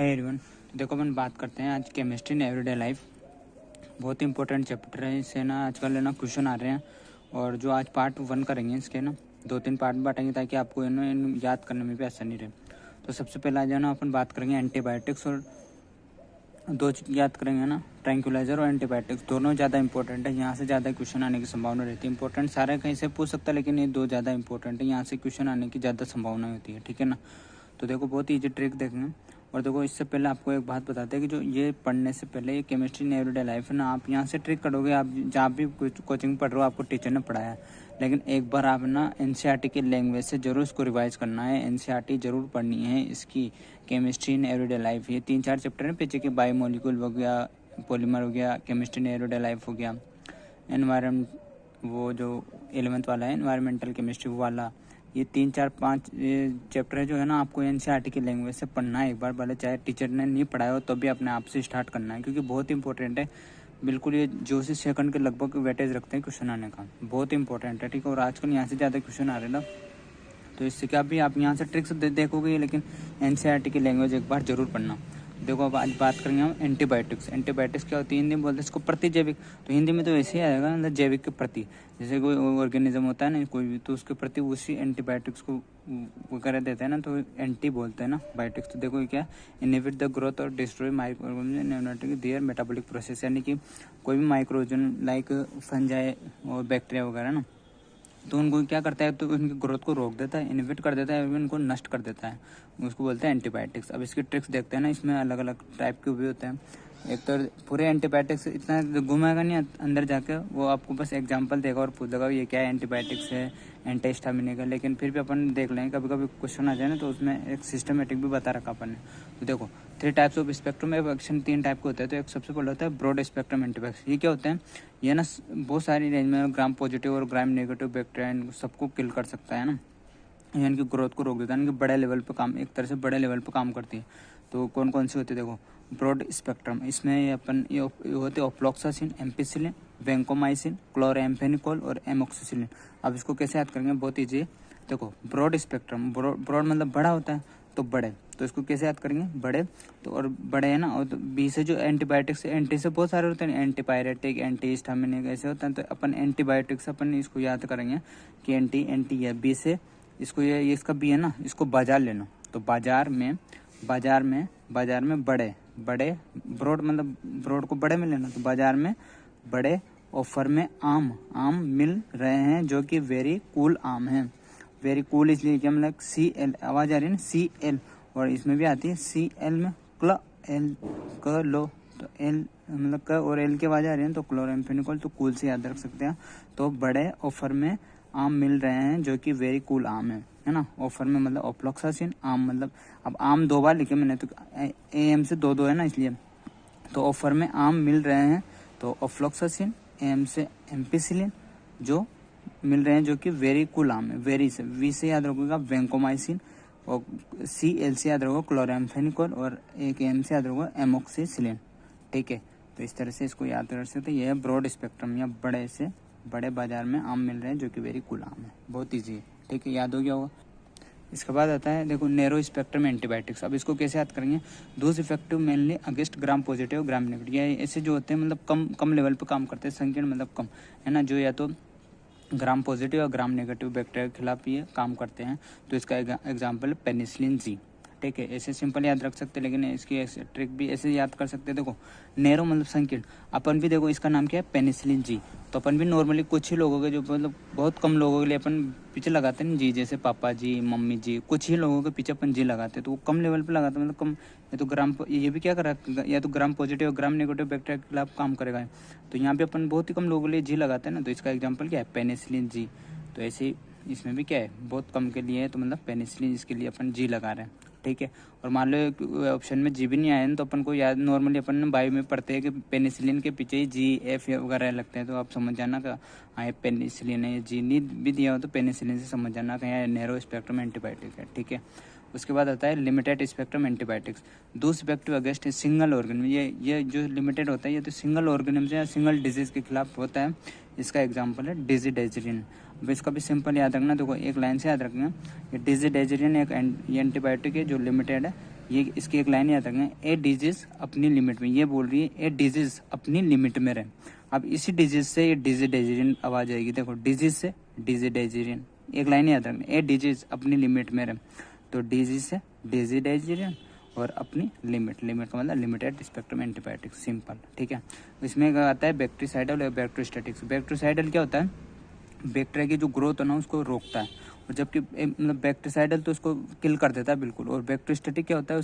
है एवरीवन। तो देखो अपन बात करते हैं आज केमिस्ट्री इन एवरीडे लाइफ। बहुत ही इंपॉर्टेंट चैप्टर है, इससे ना आजकल है ना क्वेश्चन आ रहे हैं। और जो आज पार्ट 1 करेंगे इसके ना 2-3 पार्ट बांटेंगे ताकि आपको इन याद करने में भी आसानी रहे। तो सबसे पहला जो है ना अपन बात करेंगे एंटीबायोटिक्स, और दो चीज़ याद करेंगे ना, ट्रैंक्विलाइजर और एंटीबायोटिक्स। दोनों ज़्यादा इंपॉर्टेंट है, यहाँ से ज़्यादा क्वेश्चन आने की संभावना रहती है। इंपॉर्टेंट सारे कहीं से पूछ सकता है, लेकिन ये दो ज़्यादा इंपॉर्टेंट है, यहाँ से क्वेश्चन आने की ज़्यादा संभावना होती है। ठीक है ना। तो देखो बहुत ईजी ट्रिक देखेंगे। और देखो इससे पहले आपको एक बात बताते हैं कि जो ये पढ़ने से पहले ये केमिस्ट्री इन एवरीडे लाइफ है ना, आप यहाँ से ट्रिक करोगे। आप जहाँ भी कोचिंग पढ़ रहे हो आपको टीचर ने पढ़ाया है, लेकिन एक बार आप ना एनसीईआरटी की लैंग्वेज से जरूर इसको रिवाइज करना है। एनसीईआरटी जरूर पढ़नी है इसकी, केमिस्ट्री इन एवरीडे लाइफ। ये 3-4 चैप्टर हैं पीछे के, बायोमोलिक्यूल हो गया, पॉलीमर हो गया, केमिस्ट्री इन एवरीडे लाइफ हो गया, एनवायरमेंट वो जो 11th वाला है एनवायरमेंटल केमिस्ट्री वाला। ये 3-4-5 चैप्टर है जो है ना, आपको एनसीईआरटी की लैंग्वेज से पढ़ना है एक बार, भले चाहे टीचर ने नहीं पढ़ाया हो तो भी अपने आप से स्टार्ट करना है, क्योंकि बहुत इंपॉर्टेंट है। बिल्कुल ये जो से सेकंड के लगभग वेटेज रखते हैं क्वेश्चन आने का, बहुत इंपॉर्टेंट है। ठीक है। और आजकल यहाँ से ज़्यादा क्वेश्चन आ रहे हैं ना, तो इससे क्या भी आप यहाँ से ट्रिक्स देखोगे, लेकिन एनसीईआरटी की लैंग्वेज एक बार जरूर पढ़ना। देखो अब आज बात करेंगे हम एंटीबायोटिक्स। एंटीबायोटिक्स क्या होती है, हिंदी में बोलते हैं इसको प्रतिजैविक। तो हिंदी में तो ऐसे ही आएगा, मतलब जैविक के प्रति। जैसे कोई ऑर्गेनिज्म होता है ना कोई भी, तो उसके प्रति उसी एंटीबायोटिक्स को वो कर देते हैं ना, तो एंटी बोलते हैं ना बायोटिक्स। तो देखो ये क्या, इनहिबिट द ग्रोथ और destroy microorganism their metabolic process, यानी कि कोई भी माइक्रोजन लाइक फंजाई और बैक्टीरिया वगैरह ना, तो उनको क्या करता है, तो उनकी ग्रोथ को रोक देता है, इनहिबिट कर देता है, उनको नष्ट कर देता है। उसको बोलते हैं एंटीबायोटिक्स। अब इसकी ट्रिक्स देखते हैं ना, इसमें अलग अलग टाइप के भी होते हैं। एक तो पूरे एंटीबायोटिक्स इतना घुमाएगा नहीं अंदर जाके, वो आपको बस एग्जांपल देगा और पूछ देगा ये क्या है, एंटीबायोटिक्स है, एंटीहिस्टामिनिक है। लेकिन फिर भी अपन देख लेंगे, कभी कभी क्वेश्चन आ जाए ना, तो उसमें एक सिस्टमेटिक भी बता रखा अपन ने। तो देखो 3 types of spectrum action, 3 type के होते हैं। तो एक सबसे पहले होता है ब्रॉड स्पेक्ट्रम एंटीबायोटिक्स। ये क्या होते हैं, ये ना बहुत सारी रेंज में ग्राम पॉजिटिव और ग्राम नेगेटिव बैक्टीरिया सबको किल कर सकता है ना, यानी कि ग्रोथ को रोक देता है, यानी कि बड़े लेवल पे काम, एक तरह से बड़े लेवल पे काम करती है। तो कौन कौन सी होती है, देखो ब्रॉड स्पेक्ट्रम, इसमें ये होते हैं ऑफ्लॉक्सासिन, एम्पिसिलिन, वैंकोमाइसिन, क्लोरएम्फेनिकोल और एमोक्सिसिलिन। अब इसको कैसे याद करेंगे, बहुत ईजी है। देखो ब्रॉड स्पेक्ट्रम, ब्रॉड मतलब बड़ा होता है, तो बड़े, तो इसको कैसे याद करेंगे, बड़े। तो और बड़े है ना, और तो बी से जो एंटीबायोटिक्स, एंटी से बहुत सारे होते हैं, एंटीपायरेटिक, एंटीहिस्टामिनिक ऐसे होते हैं। तो अपन एंटीबायोटिक्स अपन इसको याद करेंगे कि एंटी है। बी से इसको ये इसका बी है ना, इसको बाजार लेना। तो बाजार में बड़े ब्रॉड मतलब ब्रॉड को बड़े में लेना, तो बाजार में बड़े, ऑफर में आम मिल रहे हैं जो कि वेरी कूल आम है। वेरी कूल इसलिए क्या, मतलब CL आवाज आ रही है ना, CL, और इसमें भी आती है CL में लो, तो L मतलब क और L की आवाज आ रही है, तो क्लोरएम्फेनिकोल, तो कूल से याद रख सकते हैं। तो बड़े ऑफर में आम मिल रहे हैं जो कि वेरी कूल आम है ना। ऑफर में मतलब ऑफ्लॉक्सासिन, आम मतलब, अब आम 2 बार लिखे मैंने, तो AM से 2 है ना, इसलिए। तो ऑफर में आम मिल रहे हैं, तो ऑफ्लॉक्सासिन, AM से एम्पिसिलिन, जो मिल रहे हैं जो कि वेरी कूल आम है। वेरी से, V से याद रखोगा वैंकोमाइसिन, और CL से याद रखोगा क्लोरएम्फेनिकोल, और एक AM से याद रखोगा एमोक्सिसिलिन। ठीक है। तो इस तरह से इसको याद कर सकते हैं। यह है ब्रॉड स्पेक्ट्रम, या बड़े से बड़े बाजार में आम मिल रहे हैं जो कि वेरी कूल आम है। बहुत ईजी है, ठीक है, याद हो गया होगा। इसके बाद आता है देखो नैरो स्पेक्ट्रम एंटीबायोटिक्स। अब इसको कैसे याद करेंगे, those effective mainly against gram positive gram negative. ये ऐसे जो होते हैं मतलब कम लेवल पे काम करते हैं, संकीर्ण मतलब कम है ना, जो या तो ग्राम पॉजिटिव और ग्राम नेगेटिव बैक्टीरिया के खिलाफ ये काम करते हैं। तो इसका एग्जाम्पल पेनिसिलिन जी। ठीक है, ऐसे सिंपल याद रख सकते हैं, लेकिन इसकी ऐसे ट्रिक भी ऐसे याद कर सकते हैं। देखो नैरो मतलब संकीर्ण, अपन भी देखो इसका नाम क्या है, पेनिसिलिन जी। तो अपन भी नॉर्मली कुछ ही लोगों के, जो मतलब बहुत कम लोगों के लिए अपन पीछे लगाते हैं जी, जैसे पापा जी, मम्मी जी, कुछ ही लोगों के पीछे अपन जी लगाते हैं। तो वो कम लेवल पे लगाते हैं, मतलब कम, या तो ग्राम, ये भी क्या करा, या तो ग्राम पॉजिटिव और ग्राम नेगेटिव बैक्टीरिया के खिलाफ काम करेगा। तो यहाँ पे अपन बहुत ही कम लोगों के लिए जी लगाते हैं ना, तो इसका एग्जाम्पल क्या है, पेनिसिलिन जी। तो ऐसे ही इसमें भी क्या है, बहुत कम के लिए है, तो मतलब पेनिसिलिन, इसके लिए अपन जी लगा रहे हैं। ठीक है। और मान लो ऑप्शन में जी भी नहीं आया ना, तो अपन को याद, नॉर्मली अपन बायो में पढ़ते हैं कि पेनिसिलिन के पीछे ही GF वगैरह लगते हैं। तो आप समझ जाना का हाँ ये पेनिसिलिन है। जी नहीं भी दिया हो तो पेनिसिलिन से समझ जाना का यहाँ नैरो स्पेक्ट्रम एंटीबायोटिक है। ठीक है। उसके बाद आता है लिमिटेड स्पेक्ट्रम एंटीबायोटिक्स, दो इफेक्टिव अगेंस्ट सिंगल ऑर्गेनिज्म। ये जो लिमिटेड होता है, ये तो सिंगल ऑर्गेनिज्म या सिंगल डिजीज के खिलाफ होता है। इसका एग्जांपल है डिजिडेजरिन। अब इसका भी सिंपल याद रखना, देखो एक लाइन से याद रखना, ये डिजिडेजरिन एक एंटीबायोटिक है जो लिमिटेड है, ये इसकी एक लाइन याद रखना, ए डिजीज अपनी लिमिट में, ये बोल रही है ए डिजीज अपनी लिमिट में रहे। अब इसी डिजीज से ये डिजिडेजिरियन आवाज आएगी, देखो डिजीज से डिजिडेजिरियन, एक लाइन याद रखना, ए डिजीज अपनी लिमिट में रहे, तो डिजीज से डिजिडेजिरियन और अपनी लिमिट, लिमिट का मतलब लिमिटेड स्पेक्ट्रम एंटीबायोटिक, सिंपल, ठीक है। इसमें आता है बैक्टीरिसाइडल और बैक्टीरियोस्टैटिक्स। बैक्टीरियोसाइडल क्या होता है, बैक्टीरिया की जो ग्रोथ है ना उसको रोकता है, और जबकि मतलब बैक्टीरिसाइडल तो उसको किल कर देता है बिल्कुल, और बैक्टीरियोस्टैटिक क्या होता है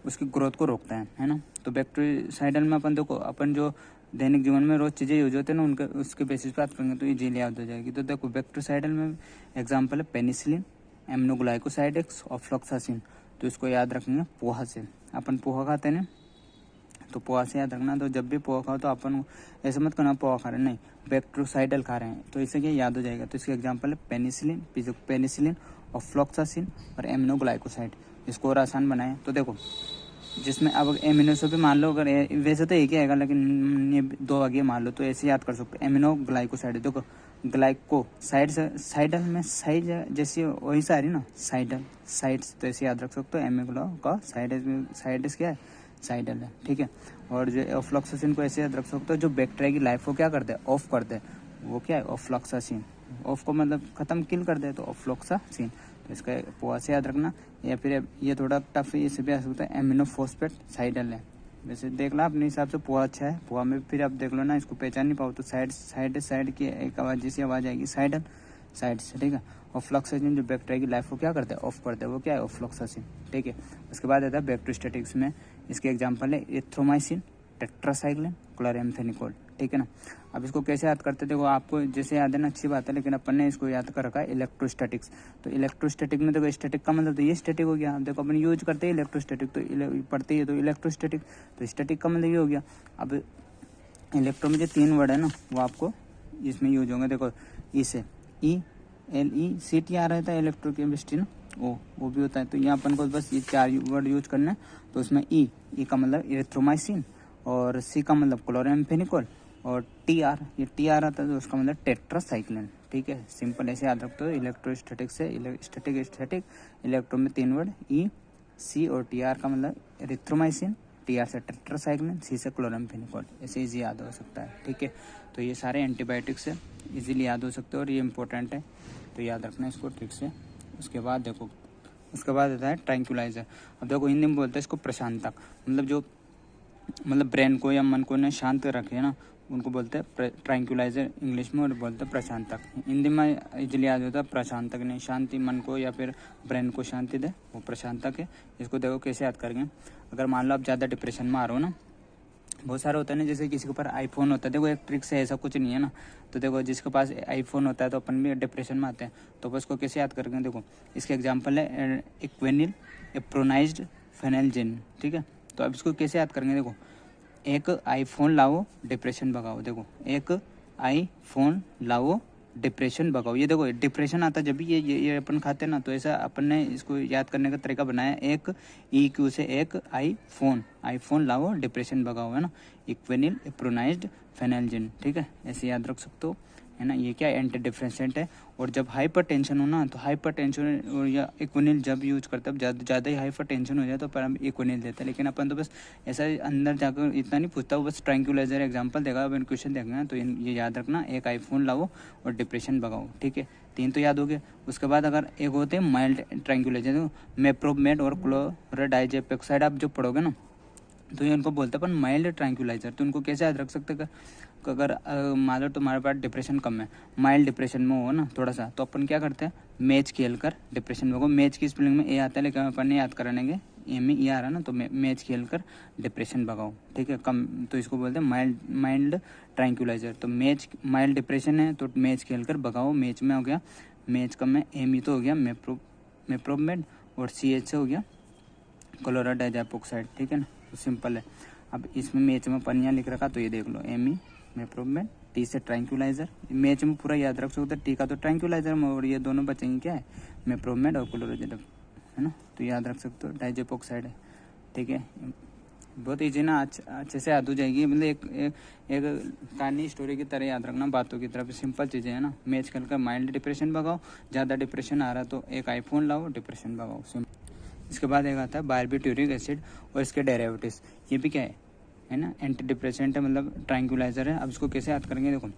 उसकी ग्रोथ को रोकता है ना। तो बैक्टीरियोसाइडल में अपन देखो, अपन जो दैनिक जीवन में रोज चीज़ें यूज होते हैं ना उनके उसके बेसिस पे बात करेंगे तो इजीली याद हो जाएगी। तो देखो बैक्टीरियोसाइडल में एग्जाम्पल है पेनिसिलिन, एमनोग्लाइकोसाइडेक्स, ऑफ्लॉक्सासिन। तो इसको याद रखेंगे पोहा से, अपन पोहा खाते हैं ना, तो पोहा से याद रखना। तो जब भी पोहा खाओ तो अपन ऐसे मत करना पोहा खा रहे हैं, नहीं बैक्टीरियोसाइडल खा रहे हैं, तो इससे क्या याद हो जाएगा। तो इसके एग्जांपल है पेनिसिलिन, ऑफ्लॉक्सासिन और एमिनोग्लाइकोसाइड। इसको और आसान बनाए तो देखो, जिसमें अब एमिनो से भी मान लो, अगर वैसे तो एक ही आएगा लेकिन ये दो आगे मान लो, तो ऐसे याद कर सकते हो। एमिनोग्लाइकोसाइड, देखो ग्लाइको साइडल में साइड जैसी वही सारी ना साइड्स, तो ऐसे याद रख सकते हो। एमिग्लो का साइड्स क्या है, साइडल है, ठीक है। और जो ऑफ्लॉक्सासिन को ऐसे याद रख सकते हो, जो बैक्टीरिया की लाइफ को क्या करते हैं, ऑफ करते हैं, वो क्या है ऑफ्लॉक्सासिन। ऑफ को मतलब खत्म, किल कर दे, तो ऑफ्लॉक्सासिन। तो इसका पोहा से याद रखना। या फिर ये थोड़ा टफ है, इससे भी आ सकता है, एमिनोफॉस्फेट साइडल है। वैसे देख लो अपने हिसाब से पोहा अच्छा है, पोहा में फिर आप देख लो ना, इसको पहचान नहीं पाओ तो साइड की एक आवाज जैसी आवाज आएगी, साइड से, ठीक है। ऑफ्लॉक्सासिन जो बैक्टीरिया की लाइफ को क्या करता है, ऑफ करता है, वो क्या है ऑफ्लॉक्सासिन, ठीक है। उसके बाद आता है बैक्टीरियोस्टैटिक्स में, इसके एग्जांपल है एरिथ्रोमाइसिन, टेट्रासाइक्लिन, क्लोराम्फेनिकोल, ठीक है ना। अब इसको कैसे याद करते हैं, देखो आपको जैसे याद है ना अच्छी बात है, लेकिन अपन ने इसको याद कर रखा है इलेक्ट्रोस्टैटिक्स। तो इलेक्ट्रोस्टैटिक में देखो स्टैटिक का मतलब तो ये स्टैटिक हो गया। देखो अपन यूज करते हैं इलेक्ट्रोस्टैटिक, तो पढ़ते ही तो इलेक्ट्रोस्टैटिक, तो स्टैटिक का मतलब ये हो गया। अब इलेक्ट्रो में जो 3 वर्ड है ना वो आपको इसमें यूज होंगे। देखो ई से ELECT आ रहा था इलेक्ट्रोकेमिस्ट्री ना, वो भी होता है। तो यहाँ अपन को बस ये 4 वर्ड यूज करना है। तो उसमें ई का मतलब इरिथ्रोमाइसिन, और सी का मतलब क्लोराम्फेनिकोल, और ये TR आता है तो उसका मतलब टेट्रासाइक्लिन, ठीक है। सिंपल ऐसे याद रखते हो। इलेक्ट्रोस्टैटिक से स्टैटिक इलेक्ट्रो में 3 वर्ड EC और TR का मतलब इरिथ्रोमाइसिन, TR से टेट्रासाइक्लिन, C से क्लोराम्फेनिकोल, ऐसे इजी याद हो सकता है, ठीक है। तो ये सारे एंटीबायोटिक्स है, इजीली याद हो सकते हो और ये इंपॉर्टेंट है, तो याद रखना इसको ठीक से। उसके बाद देखो, उसके बाद आता है ट्रैंक्विलाइजर। अब देखो हिंदी में बोलते हैं इसको प्रशांतक, मतलब जो ब्रेन को या मन को ने शांत रखे ना, उनको बोलते हैं ट्रैंक्विलाइजर इंग्लिश में, और बोलते हैं प्रशांतक। हिंदी में इजीली याद होता है प्रशांतक, नहीं शांति, मन को या फिर ब्रेन को शांति दे, वो प्रशांतक है। इसको देखो कैसे याद करेंगे। अगर मान लो आप ज़्यादा डिप्रेशन में आ रहे हो ना, बहुत सारे होता है ना, जैसे किसी के ऊपर आईफोन होता है, देखो एक ट्रिक से ऐसा कुछ नहीं है ना। तो देखो जिसके पास आईफोन होता है तो अपन भी डिप्रेशन में आते हैं, तो बस को कैसे याद करेंगे। देखो इसके एग्जांपल है इक्वेनिल, एप्रोनाइज्ड, फेनेलजिन, ठीक है। तो अब इसको कैसे याद करेंगे, देखो एक आईफोन लाओ डिप्रेशन भगाओ, देखो एक आईफोन लाओ डिप्रेशन भगाओ। ये देखो डिप्रेशन आता जब भी ये अपन खाते हैं ना, तो ऐसा अपन ने इसको याद करने का तरीका बनाया, एक EQ से एक आईफोन लाओ डिप्रेशन भगाओ, है ना। इक्वेनिल, एप्रोनाइज्ड, फेनेलजिन, ठीक है, ऐसे याद रख सकते हो, है ना। ये क्या एंटी डिप्रेसेंट है। और जब हाइपर टेंशन हो ना, तो हाइपर टेंशन या इक्वेनिल जब यूज करते हैं, ज़्यादा ही हाइपर टेंशन हो जाए तो पर हम इक्वेनिल देते हैं। लेकिन अपन तो बस ऐसा अंदर जाकर इतना नहीं पूछता, बस ट्रैंक्विलाइजर एग्जांपल देगा, अपन क्वेश्चन देखना, तो ये याद रखना, एक आईफोन लाओ और डिप्रेशन भगाओ, ठीक है। 3 तो याद हो गए। उसके बाद अगर एक होते हैं माइल्ड ट्रैंक्विलाइजर, मेप्रोमेड और क्लोराडाइजेपेक्साइड, आप जो पढ़ोगे ना, तो ये उनको बोलते हैं अपन माइल्ड ट्रैंक्विलाइजर। तो उनको कैसे याद रख सकते हैं, अगर मान लो तुम्हारे पास डिप्रेशन कम है, माइल्ड डिप्रेशन में हो ना थोड़ा सा, तो अपन क्या करते हैं, मैच खेल कर डिप्रेशन भगाओ। मैच की स्पेलिंग में ए आता है, लेकिन अपन ने याद करानेंगे ए में आ रहा है ना, तो मैच खेल कर डिप्रेशन भगाओ, ठीक है। कम, तो इसको बोलते हैं माइल्ड ट्रैंक्विलाइजर। तो मैच माइल्ड डिप्रेशन है तो मैच खेल कर भगाओ, मैच में हो गया, मैच का में एमी तो हो गया मेप्रोमेड, और CH से हो गया क्लोराडाइजेपोक्साइड, ठीक है ना। तो सिंपल है। अब इसमें मैच में पनिया लिख रखा, तो ये देख लो एमी मेप्रोमेड, T से ट्रैंक्विलाइजर, मैच में पूरा याद रख सकते, T का तो ट्रैंक्विलाइजर में, और ये दोनों बचेंगे क्या है, मेप्रोमेड और क्लोराडाइजेप, है ना। तो याद रख सकते हो डाइजेपोक्साइड है, ठीक है। बहुत ईजी ना, अच्छे से याद हो जाएगी, मतलब एक कहानी स्टोरी की तरह याद रखना, बातों की तरफ सिंपल चीज़ें है ना। मैच खेल कर माइल्ड डिप्रेशन भगाओ, ज़्यादा डिप्रेशन आ रहा तो एक आईफोन लाओ डिप्रेशन भगाओ, इसके बाद एक आता है बारबिट्यूरिक एसिड और इसके डेरिवेटिव्स। ये भी क्या है ना, एंटी डिप्रेसेंट है, मतलब ट्रैंक्विलाइजर है। अब इसको कैसे याद करेंगे, देखो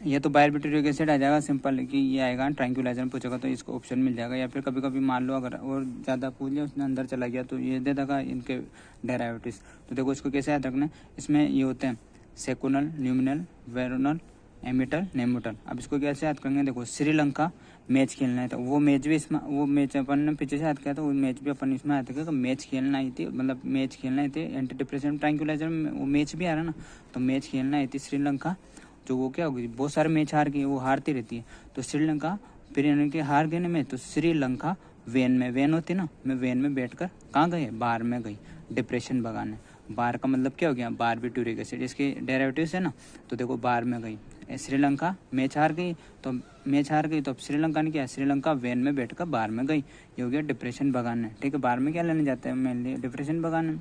ये तो बारबिट्यूरिक एसिड आ जाएगा सिंपल कि ये आएगा, ट्रैंक्विलाइजर में पूछेगा तो इसको ऑप्शन मिल जाएगा, या फिर कभी कभी मान लो अगर और ज़्यादा पूछ लिया उसने अंदर चला गया तो ये दे देगा इनके डेरिवेटिव्स। तो देखो इसको कैसे याद रखना है, इसमें ये होते हैं सेकुनल, ल्यूमिनल, वेरोनल, एमिटल, नेमिटल। अब इसको कैसे याद करेंगे, देखो श्रीलंका मैच खेलना है तो वो मैच भी इसमें, वो मैच अपन ने पीछे से याद किया था, वो मैच भी अपन इसमें याद किया, मैच खेलना आई थी, मतलब मैच खेलना आई थी एंटी डिप्रेसेंट ट्रैंक्विलाइजर में, वो मैच भी आ रहा है ना, तो मैच खेलना आई थी श्रीलंका, जो वो क्या होगी, बहुत सारे मैच हार गई, वो हारती रहती है, तो श्रीलंका फिर यानी कि हार गए ना मैच, तो श्रीलंका वैन में, वैन होती ना, मैं वैन में बैठकर कहाँ गए, बार में गई डिप्रेशन भगाने। बार का मतलब क्या हो गया, बारबिट्यूरिक एसिड, इसके डेरिवेटिव्स है ना, तो देखो बार में गई, श्रीलंका मैच हार गई, तो मैच हार गई तो अब श्रीलंका ने क्या, श्रीलंका वैन में बैठकर बार में गई, ये हो गया डिप्रेशन भगाने। ठीक है, बार में क्या लेने जाते हैं, मेनली डिप्रेशन भगाने।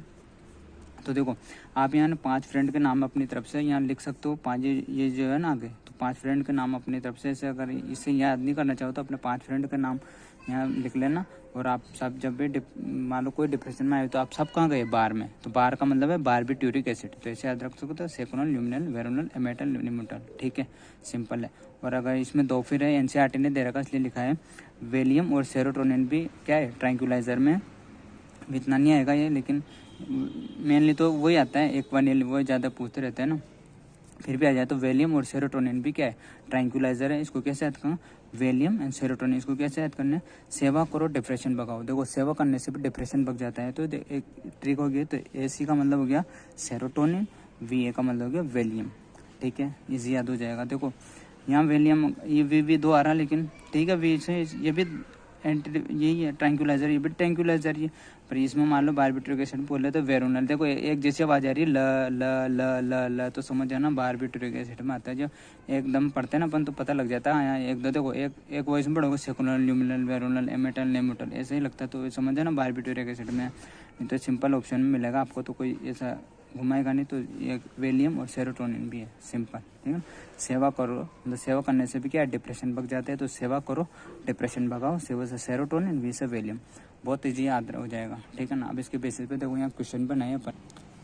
तो देखो आप यहाँ ना 5 फ्रेंड के नाम अपनी तरफ से यहाँ लिख सकते हो, 5 ये जो है ना आगे, तो 5 फ्रेंड के नाम अपनी तरफ से, ऐसे अगर इससे याद नहीं करना चाहो तो अपने 5 फ्रेंड के नाम यहाँ लिख लेना। और आप सब जब भी मान लो कोई डिप्रेशन में आए तो आप सब कहाँ गए, बार में, तो बार का मतलब है बारबिट्यूरिक एसिड, तो ऐसे याद रख सकते हो, सेकुनल, ल्यूमिनल, वेरोनल, एमेटल, निमिटल। ठीक है, सिंपल है। और अगर इसमें 2 फिर है, एनसीईआरटी ने दे रखा इसलिए लिखा है वेलियम और सेरोटोनिन भी क्या है ट्रैंक्विलाइजर में, इतना नहीं आएगा ये, लेकिन मेनली तो वही आता है, एक्वानिल वही ज़्यादा पूछते रहते हैं ना, फिर भी आ जाए तो वेलियम और सेरोटोनिन भी क्या है ट्रैंक्विलाइजर है। इसको कैसे याद करना, वेलियम एंड सेरोटोनिन, इसको कैसे याद करना है, सेवा करो डिप्रेशन भगाओ। देखो सेवा करने से भी डिप्रेशन भग जाता है, तो एक ट्रिक हो गया, तो AC का मतलब हो गया सेरोटोनिन, VA का मतलब हो गया वेलियम। ठीक है, इजी याद हो जाएगा। देखो यहाँ वेलियम, ये V 2 आ रहा है, लेकिन ठीक है V से ये भी यही है ट्रैंक्विलाइजर, ये भी ट्रैंक्विलाइजर ही, पर इसमें मान लो बारबिट्यूरिक एसिड बोल रहे तो वेरोनल, देखो एक जैसी आवाज आ रही है ल ल ल ल ल, तो समझ जाना बारबिट्यूरिक एसिड में आता है। जो एकदम पढ़ते हैं ना अपन तो पता लग जाता है, यहाँ एक दो देखो एक वॉइस में पढ़ोगे सेकुनल, ल्यूमिनल, वेरोनल, एमेटल, नेमिटल, ऐसे ही लगता है, तो समझ जाना बारबिट्यूरिक एसिड में। नहीं तो सिंपल ऑप्शन में मिलेगा आपको, तो कोई ऐसा घुमाएगा नहीं, तो एक वेलियम और सेरोटोनिन भी है, सिंपल। ठीक है, सेवा करो मतलब सेवा करने से भी क्या है डिप्रेशन भग जाते हैं, तो सेवा करो डिप्रेशन भगाओ, सेवा से सेरोटोनिन, V से वेलियम, बहुत ईजी याद हो जाएगा। ठीक है ना। अब इसके बेसिस पे देखो यहाँ क्वेश्चन बनाए पर,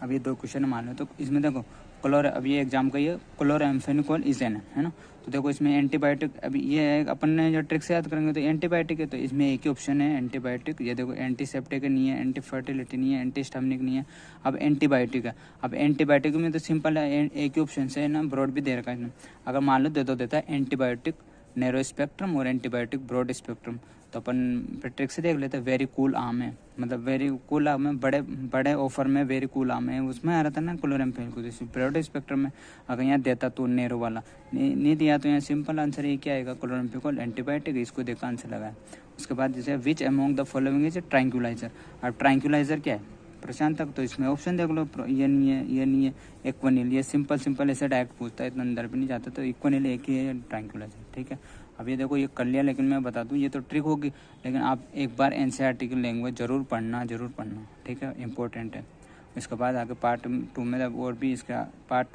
अब ये 2 क्वेश्चन मान लो, तो इसमें देखो अब ये एग्जाम का ये क्लोराम्फेनिकोल इजेन है ना, तो देखो इसमें एंटीबायोटिक, अभी ये है अपन ने जो ट्रिक से याद करेंगे तो एंटीबायोटिक है, तो इसमें एक ही ऑप्शन है एंटीबायोटिक। ये देखो एंटीसेप्टिक नहीं है, एंटी फर्टिलिटी नहीं है, एंटी स्टमनिक नहीं है, अब एंटीबायोटिक है। अब एंटीबायोटिक में तो सिंपल है, एक ही ऑप्शन से है ना, ब्रॉड भी दे रखा है, अगर मान लो देता है एंटीबायोटिक नैरो स्पेक्ट्रम और एंटीबायोटिक ब्रॉड स्पेक्ट्रम, तो अपन फिर ट्रिक से देख लेते हैं वेरी कूल आम है, मतलब वेरी कूल आम है, बड़े ऑफर में वेरी कूल आम है, उसमें आ रहा था ना क्लोराम्फेनिकोल, ब्रॉड स्पेक्ट्रम में अगर यहाँ देता तो नैरो वाला नहीं दिया, तो यहाँ सिंपल आंसर ये क्या आएगा, क्लोराम्फेनिकोल एंटीबायोटिक, इसको देखा आंसर लगाया। उसके बाद जैसे which among the following is tranquilliser. अब ट्रैंक्विलाइजर क्या है, प्रशांत तक, तो इसमें ऑप्शन देख लो, ये नहीं है, ये नहीं है, एक्वानिल, ये सिंपल ऐसे डायरेक्ट पूछता है, इतना अंदर भी नहीं जाता, तो एक्वानिल एक ही है ट्रैंक्विलाइजर। ठीक है, अब ये देखो ये कर लिया, लेकिन मैं बता दूं ये तो ट्रिक होगी, लेकिन आप एक बार एनसीईआरटी की लैंग्वेज जरूर पढ़ना। ठीक है, इंपॉर्टेंट है। इसके बाद आगे पार्ट 2 में और भी इसका पार्ट